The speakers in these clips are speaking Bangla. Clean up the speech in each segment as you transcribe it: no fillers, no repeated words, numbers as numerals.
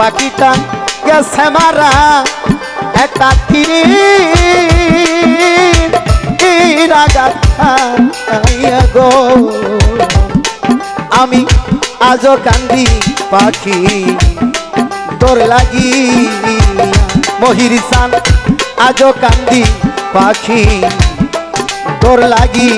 পাখিটা গেছে মারা একটা তীর আঘাত খাইয়া গো আমি আজও কান্দি পাখি তোর লাগি মহির সান আজও কান্দি পাখি তোর লাগি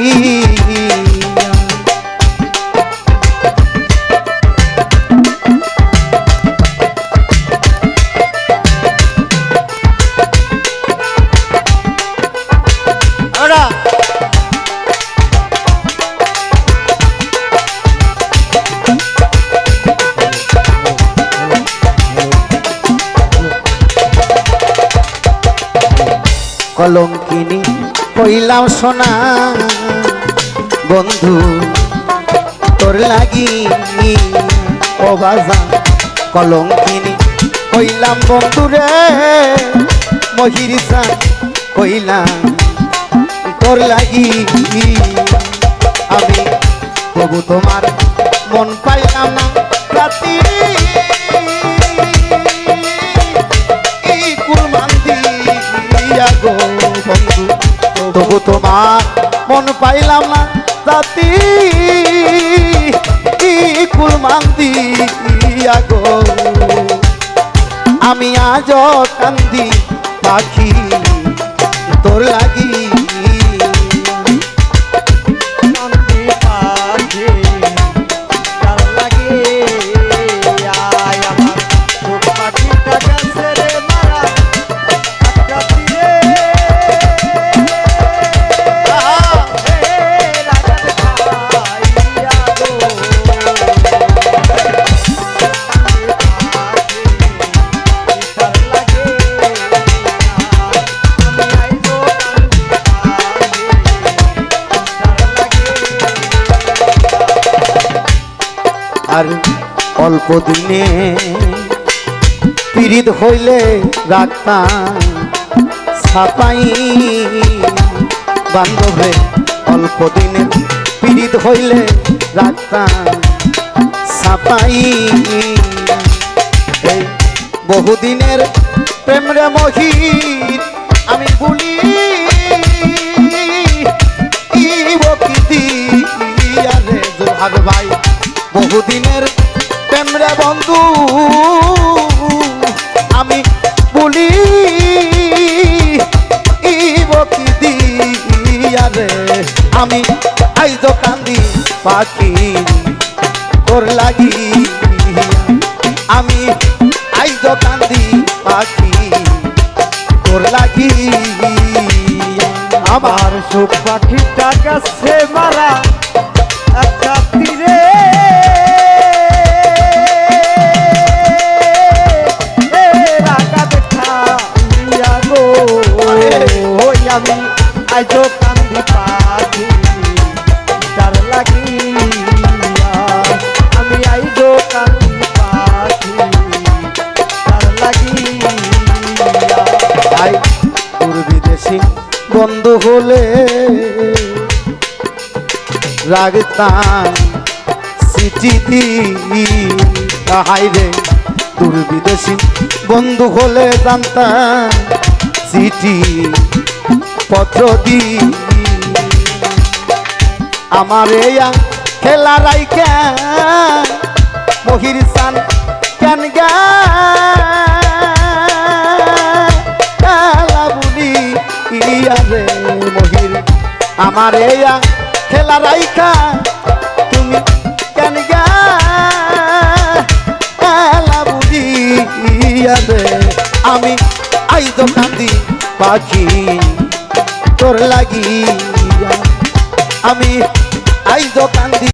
কলঙ্কিনী কইলাম সোনা বন্ধু তোর লাগি ও বাজা কলঙ্কিনী কইলাম বন্ধু রে মহিরিসা কইলাম তোর লাগি আমি তবু তোমার মন পাইলাম না রাতি বন্ধু তবু তোমার মন পাইলাম না জাতি কুলমান দিয়া গো আমি আজ কান্দি পাখি তোর লাগি আর অল্প দিনে পীড়িত হইলে রাখতাম ছাপাই বান্ধবে অল্প দিনে পীড়িত হইলে রাখতাম ছাপাই বহুদিনের প্রেম রে মহির আমি বলি রে জোহার ভাই বহুদিনের প্রেমরা বন্ধু আমি বলি রে আমি আইজ কান্দি পাখি তোর লাগি আমি আইজ কান্দি পাখি তোর লাগি আমার সুখ পাখিটা গেছে মারা একটা তীরে আমি আজো কান্দি পাখি তার লাগি আমি আইজো কান্দি পাখি তার লাগি দূর বিদেশি বন্ধু হলে রাগতাম চিঠি দিই রে দূর বিদেশি বন্ধু হলে জানতাম চিঠি পত্র দি আমার খেলা রাইকা মহির সান কেন গালা বলি রে মহির আমার খেলা রাইকা তুমি কেন গালা বলি রে আমি আইজ কান্দি পাখি তোর লাগি আমি আইজ কান্দি